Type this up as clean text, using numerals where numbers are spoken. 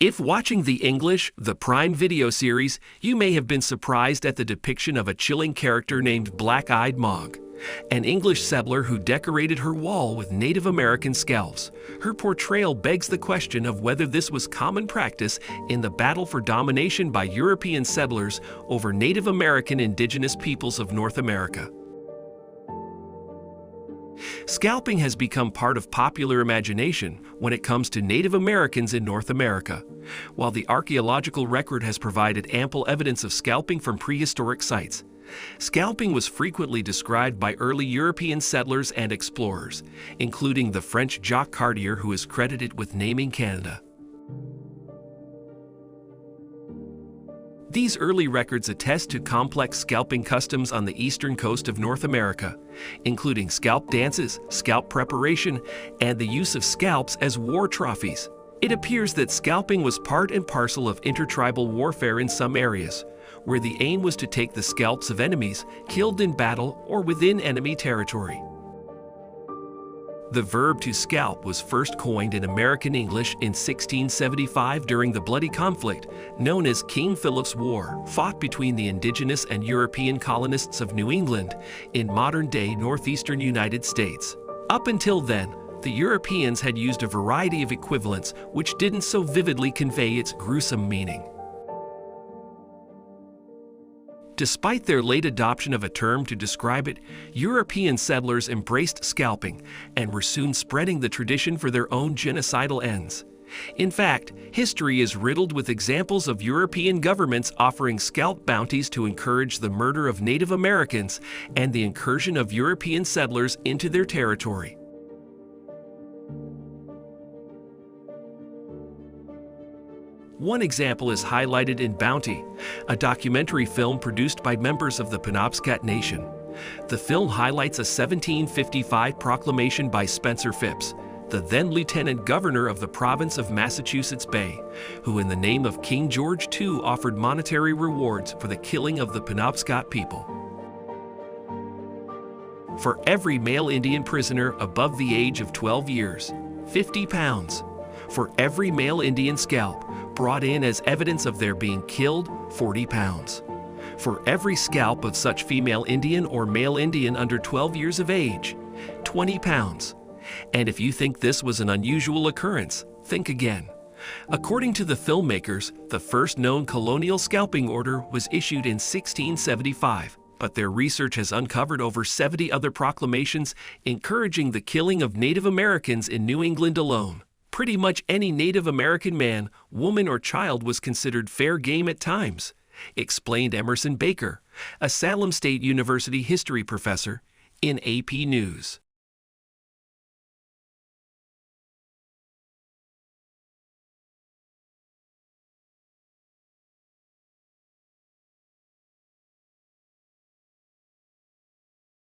If watching the English, the Prime Video series, you may have been surprised at the depiction of a chilling character named Black-Eyed Mog, an English settler who decorated her wall with Native American scalps. Her portrayal begs the question of whether this was common practice in the battle for domination by European settlers over Native American indigenous peoples of North America. Scalping has become part of popular imagination when it comes to Native Americans in North America, while the archaeological record has provided ample evidence of scalping from prehistoric sites. Scalping was frequently described by early European settlers and explorers, including the French Jacques Cartier, who is credited with naming Canada. These early records attest to complex scalping customs on the eastern coast of North America, including scalp dances, scalp preparation, and the use of scalps as war trophies. It appears that scalping was part and parcel of intertribal warfare in some areas, where the aim was to take the scalps of enemies killed in battle or within enemy territory. The verb to scalp was first coined in American English in 1675 during the bloody conflict known as King Philip's War, fought between the indigenous and European colonists of New England in modern-day northeastern United States. Up until then, the Europeans had used a variety of equivalents which didn't so vividly convey its gruesome meaning. Despite their late adoption of a term to describe it, European settlers embraced scalping and were soon spreading the tradition for their own genocidal ends. In fact, history is riddled with examples of European governments offering scalp bounties to encourage the murder of Native Americans and the incursion of European settlers into their territory. One example is highlighted in Bounty, a documentary film produced by members of the Penobscot Nation. The film highlights a 1755 proclamation by Spencer Phipps, the then Lieutenant Governor of the province of Massachusetts Bay, who in the name of King George II offered monetary rewards for the killing of the Penobscot people. For every male Indian prisoner above the age of 12 years, 50 pounds. For every male Indian scalp brought in as evidence of their being killed, 40 pounds. For every scalp of such female Indian or male Indian under 12 years of age, 20 pounds. And if you think this was an unusual occurrence, think again. According to the filmmakers, the first known colonial scalping order was issued in 1675, but their research has uncovered over 70 other proclamations encouraging the killing of Native Americans in New England alone. Pretty much any Native American man, woman, or child was considered fair game at times, explained Emerson Baker, a Salem State University history professor, in AP News.